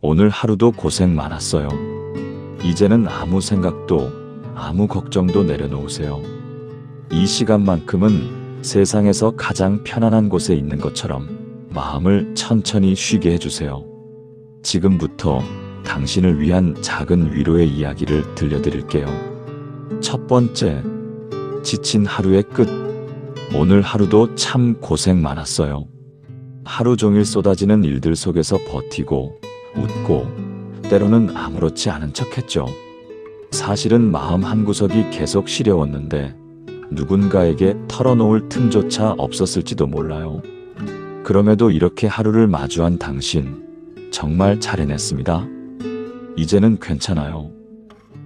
오늘 하루도 고생 많았어요. 이제는 아무 생각도, 아무 걱정도 내려놓으세요. 이 시간만큼은 세상에서 가장 편안한 곳에 있는 것처럼 마음을 천천히 쉬게 해주세요. 지금부터 당신을 위한 작은 위로의 이야기를 들려드릴게요. 첫 번째, 지친 하루의 끝. 오늘 하루도 참 고생 많았어요. 하루 종일 쏟아지는 일들 속에서 버티고, 웃고, 때로는 아무렇지 않은 척했죠. 사실은 마음 한구석이 계속 시려웠는데 누군가에게 털어놓을 틈조차 없었을지도 몰라요. 그럼에도 이렇게 하루를 마주한 당신, 정말 잘 해냈습니다. 이제는 괜찮아요.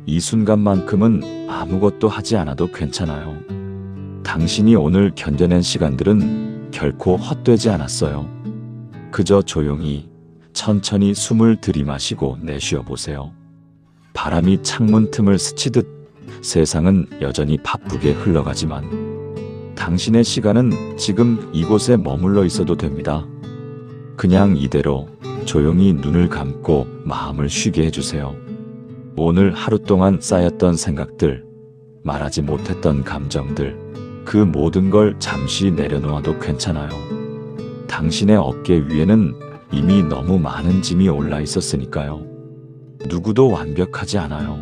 이 순간만큼은 아무것도 하지 않아도 괜찮아요. 당신이 오늘 견뎌낸 시간들은 결코 헛되지 않았어요. 그저 조용히, 천천히 숨을 들이마시고 내쉬어 보세요. 바람이 창문 틈을 스치듯 세상은 여전히 바쁘게 흘러가지만 당신의 시간은 지금 이곳에 머물러 있어도 됩니다. 그냥 이대로 조용히 눈을 감고 마음을 쉬게 해주세요. 오늘 하루 동안 쌓였던 생각들, 말하지 못했던 감정들, 그 모든 걸 잠시 내려놓아도 괜찮아요. 당신의 어깨 위에는 이미 너무 많은 짐이 올라 있었으니까요. 누구도 완벽하지 않아요.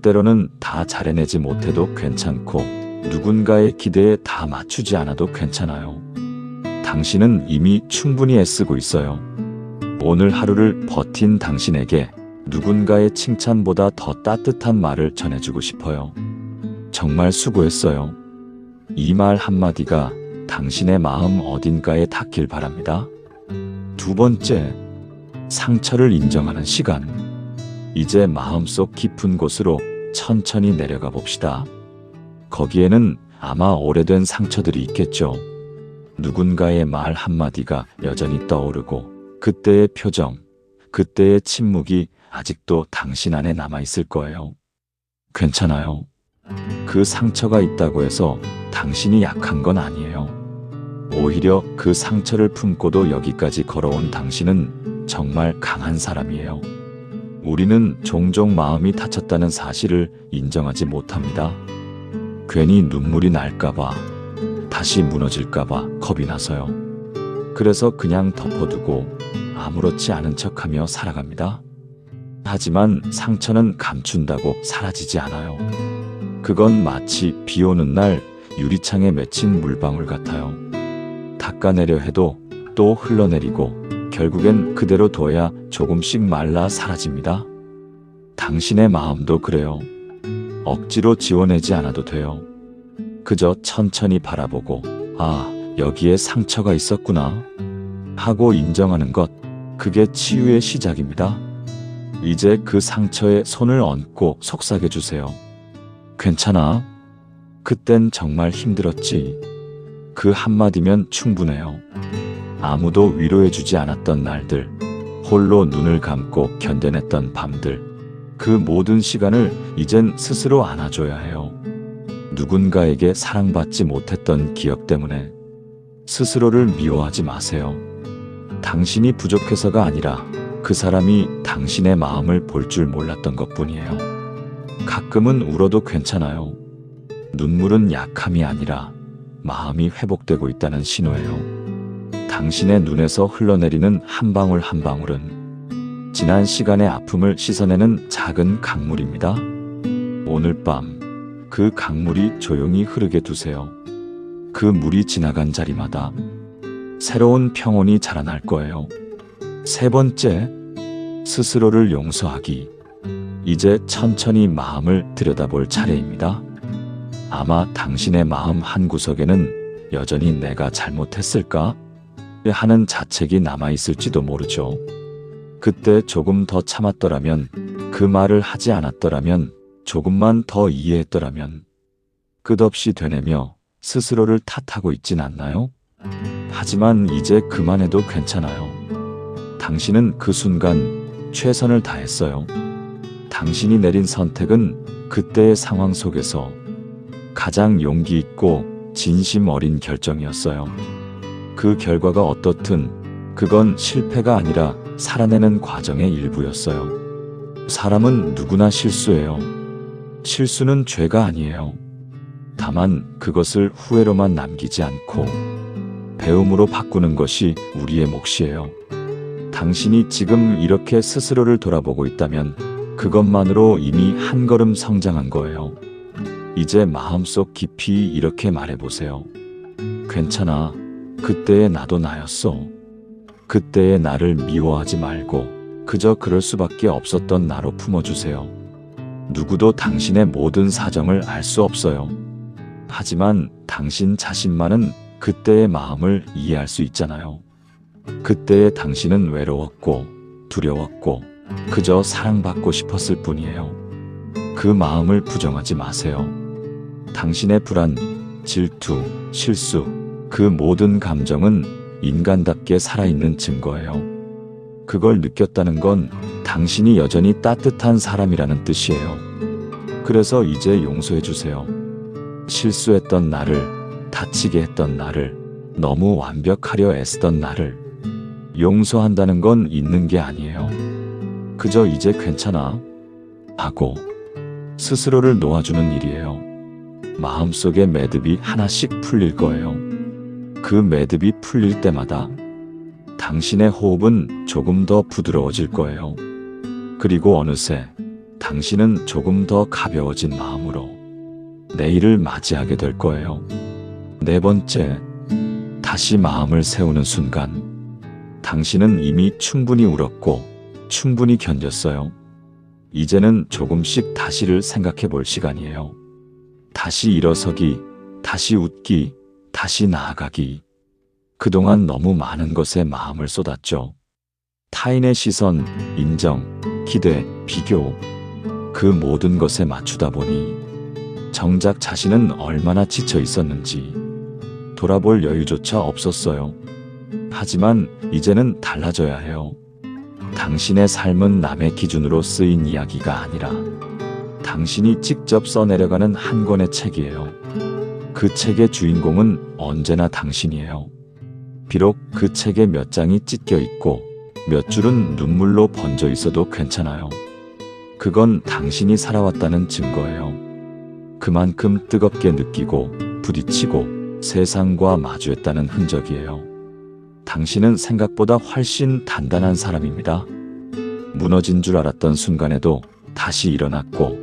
때로는 다 잘해내지 못해도 괜찮고 누군가의 기대에 다 맞추지 않아도 괜찮아요. 당신은 이미 충분히 애쓰고 있어요. 오늘 하루를 버틴 당신에게 누군가의 칭찬보다 더 따뜻한 말을 전해주고 싶어요. 정말 수고했어요. 이 말 한마디가 당신의 마음 어딘가에 닿길 바랍니다. 두 번째, 상처를 인정하는 시간. 이제 마음속 깊은 곳으로 천천히 내려가 봅시다. 거기에는 아마 오래된 상처들이 있겠죠. 누군가의 말 한마디가 여전히 떠오르고 그때의 표정, 그때의 침묵이 아직도 당신 안에 남아있을 거예요. 괜찮아요. 그 상처가 있다고 해서 당신이 약한 건 아니에요. 오히려 그 상처를 품고도 여기까지 걸어온 당신은 정말 강한 사람이에요. 우리는 종종 마음이 다쳤다는 사실을 인정하지 못합니다. 괜히 눈물이 날까봐, 다시 무너질까봐 겁이 나서요. 그래서 그냥 덮어두고 아무렇지 않은 척하며 살아갑니다. 하지만 상처는 감춘다고 사라지지 않아요. 그건 마치 비 오는 날 유리창에 맺힌 물방울 같아요. 닦아내려 해도 또 흘러내리고 결국엔 그대로 둬야 조금씩 말라 사라집니다. 당신의 마음도 그래요. 억지로 지워내지 않아도 돼요. 그저 천천히 바라보고, 아, 여기에 상처가 있었구나 하고 인정하는 것, 그게 치유의 시작입니다. 이제 그 상처에 손을 얹고 속삭여주세요. 괜찮아. 그땐 정말 힘들었지. 그 한마디면 충분해요. 아무도 위로해주지 않았던 날들, 홀로 눈을 감고 견뎌냈던 밤들, 그 모든 시간을 이젠 스스로 안아줘야 해요. 누군가에게 사랑받지 못했던 기억 때문에 스스로를 미워하지 마세요. 당신이 부족해서가 아니라 그 사람이 당신의 마음을 볼 줄 몰랐던 것뿐이에요. 가끔은 울어도 괜찮아요. 눈물은 약함이 아니라 마음이 회복되고 있다는 신호예요. 당신의 눈에서 흘러내리는 한 방울 한 방울은 지난 시간의 아픔을 씻어내는 작은 강물입니다. 오늘 밤 그 강물이 조용히 흐르게 두세요. 그 물이 지나간 자리마다 새로운 평온이 자라날 거예요. 세 번째, 스스로를 용서하기. 이제 천천히 마음을 들여다볼 차례입니다. 아마 당신의 마음 한구석에는 여전히 내가 잘못했을까? 하는 자책이 남아있을지도 모르죠. 그때 조금 더 참았더라면, 그 말을 하지 않았더라면, 조금만 더 이해했더라면, 끝없이 되뇌며 스스로를 탓하고 있진 않나요? 하지만 이제 그만해도 괜찮아요. 당신은 그 순간 최선을 다했어요. 당신이 내린 선택은 그때의 상황 속에서 가장 용기 있고 진심 어린 결정이었어요. 그 결과가 어떻든 그건 실패가 아니라 살아내는 과정의 일부였어요. 사람은 누구나 실수해요. 실수는 죄가 아니에요. 다만 그것을 후회로만 남기지 않고 배움으로 바꾸는 것이 우리의 몫이에요. 당신이 지금 이렇게 스스로를 돌아보고 있다면 그것만으로 이미 한 걸음 성장한 거예요. 이제 마음속 깊이 이렇게 말해보세요. 괜찮아. 그때의 나도 나였어. 그때의 나를 미워하지 말고 그저 그럴 수밖에 없었던 나로 품어주세요. 누구도 당신의 모든 사정을 알 수 없어요. 하지만 당신 자신만은 그때의 마음을 이해할 수 있잖아요. 그때의 당신은 외로웠고 두려웠고 그저 사랑받고 싶었을 뿐이에요. 그 마음을 부정하지 마세요. 당신의 불안, 질투, 실수, 그 모든 감정은 인간답게 살아있는 증거예요. 그걸 느꼈다는 건 당신이 여전히 따뜻한 사람이라는 뜻이에요. 그래서 이제 용서해 주세요. 실수했던 나를, 다치게 했던 나를, 너무 완벽하려 애쓰던 나를. 용서한다는 건 있는 게 아니에요. 그저 이제 괜찮아 하고 스스로를 놓아주는 일이에요. 마음속의 매듭이 하나씩 풀릴 거예요. 그 매듭이 풀릴 때마다 당신의 호흡은 조금 더 부드러워질 거예요. 그리고 어느새 당신은 조금 더 가벼워진 마음으로 내일을 맞이하게 될 거예요. 네 번째, 다시 마음을 세우는 순간 당신은 이미 충분히 울었고 충분히 견뎠어요. 이제는 조금씩 다시를 생각해 볼 시간이에요. 다시 일어서기, 다시 웃기, 다시 나아가기. 그동안 너무 많은 것에 마음을 쏟았죠. 타인의 시선, 인정, 기대, 비교, 그 모든 것에 맞추다 보니 정작 자신은 얼마나 지쳐 있었는지 돌아볼 여유조차 없었어요. 하지만 이제는 달라져야 해요. 당신의 삶은 남의 기준으로 쓰인 이야기가 아니라 당신이 직접 써내려가는 한 권의 책이에요. 그 책의 주인공은 언제나 당신이에요. 비록 그 책에 몇 장이 찢겨 있고 몇 줄은 눈물로 번져 있어도 괜찮아요. 그건 당신이 살아왔다는 증거예요. 그만큼 뜨겁게 느끼고 부딪히고 세상과 마주했다는 흔적이에요. 당신은 생각보다 훨씬 단단한 사람입니다. 무너진 줄 알았던 순간에도 다시 일어났고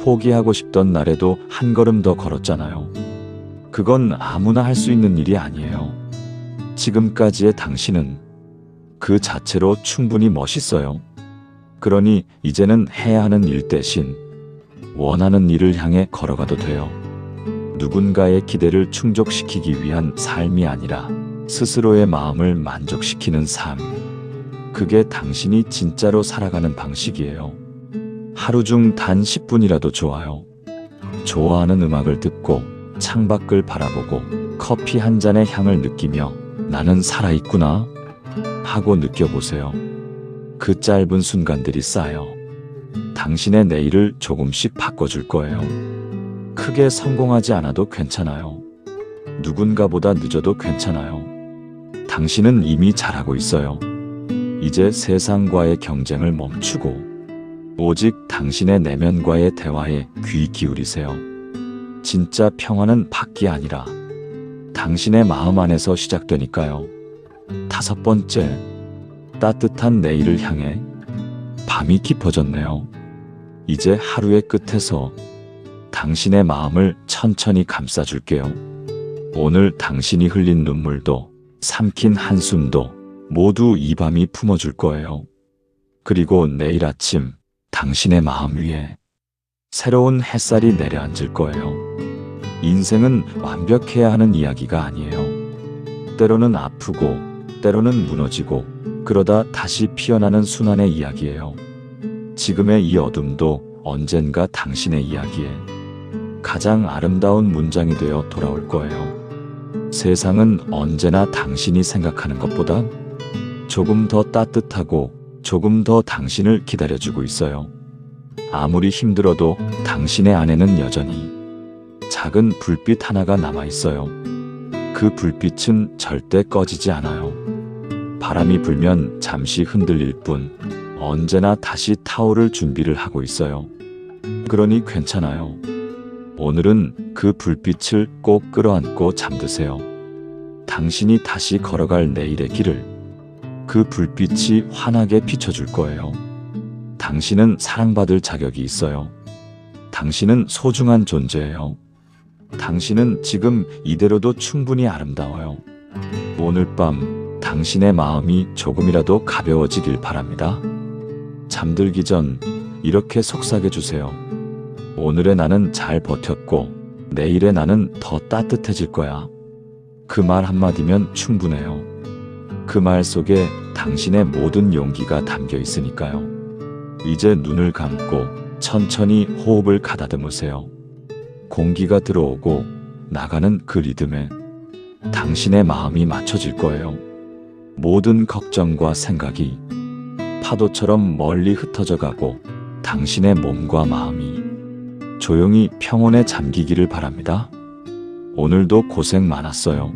포기하고 싶던 날에도 한 걸음 더 걸었잖아요. 그건 아무나 할 수 있는 일이 아니에요. 지금까지의 당신은 그 자체로 충분히 멋있어요. 그러니 이제는 해야 하는 일 대신 원하는 일을 향해 걸어가도 돼요. 누군가의 기대를 충족시키기 위한 삶이 아니라 스스로의 마음을 만족시키는 삶. 그게 당신이 진짜로 살아가는 방식이에요. 하루 중 단 10분이라도 좋아요. 좋아하는 음악을 듣고 창밖을 바라보고 커피 한 잔의 향을 느끼며 나는 살아있구나 하고 느껴보세요. 그 짧은 순간들이 쌓여 당신의 내일을 조금씩 바꿔줄 거예요. 크게 성공하지 않아도 괜찮아요. 누군가보다 늦어도 괜찮아요. 당신은 이미 잘하고 있어요. 이제 세상과의 경쟁을 멈추고 오직 당신의 내면과의 대화에 귀 기울이세요. 진짜 평화는 밖이 아니라 당신의 마음 안에서 시작되니까요. 다섯 번째, 따뜻한 내일을 향해. 밤이 깊어졌네요. 이제 하루의 끝에서 당신의 마음을 천천히 감싸줄게요. 오늘 당신이 흘린 눈물도 삼킨 한숨도 모두 이 밤이 품어줄 거예요. 그리고 내일 아침 당신의 마음 위에 새로운 햇살이 내려앉을 거예요. 인생은 완벽해야 하는 이야기가 아니에요. 때로는 아프고 때로는 무너지고 그러다 다시 피어나는 순환의 이야기예요. 지금의 이 어둠도 언젠가 당신의 이야기에 가장 아름다운 문장이 되어 돌아올 거예요. 세상은 언제나 당신이 생각하는 것보다 조금 더 따뜻하고 조금 더 당신을 기다려주고 있어요. 아무리 힘들어도 당신의 안에는 여전히 작은 불빛 하나가 남아 있어요. 그 불빛은 절대 꺼지지 않아요. 바람이 불면 잠시 흔들릴 뿐 언제나 다시 타오를 준비를 하고 있어요. 그러니 괜찮아요. 오늘은 그 불빛을 꼭 끌어안고 잠드세요. 당신이 다시 걸어갈 내일의 길을 그 불빛이 환하게 비춰줄 거예요. 당신은 사랑받을 자격이 있어요. 당신은 소중한 존재예요. 당신은 지금 이대로도 충분히 아름다워요. 오늘 밤 당신의 마음이 조금이라도 가벼워지길 바랍니다. 잠들기 전 이렇게 속삭여 주세요. 오늘의 나는 잘 버텼고 내일의 나는 더 따뜻해질 거야. 그 말 한마디면 충분해요. 그 말 속에 당신의 모든 용기가 담겨 있으니까요. 이제 눈을 감고 천천히 호흡을 가다듬으세요. 공기가 들어오고 나가는 그 리듬에 당신의 마음이 맞춰질 거예요. 모든 걱정과 생각이 파도처럼 멀리 흩어져 가고 당신의 몸과 마음이 조용히 평온에 잠기기를 바랍니다. 오늘도 고생 많았어요.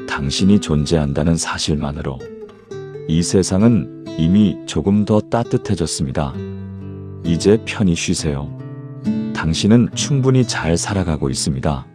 당신이 존재한다는 사실만으로 이 세상은 이미 조금 더 따뜻해졌습니다. 이제 편히 쉬세요. 당신은 충분히 잘 살아가고 있습니다.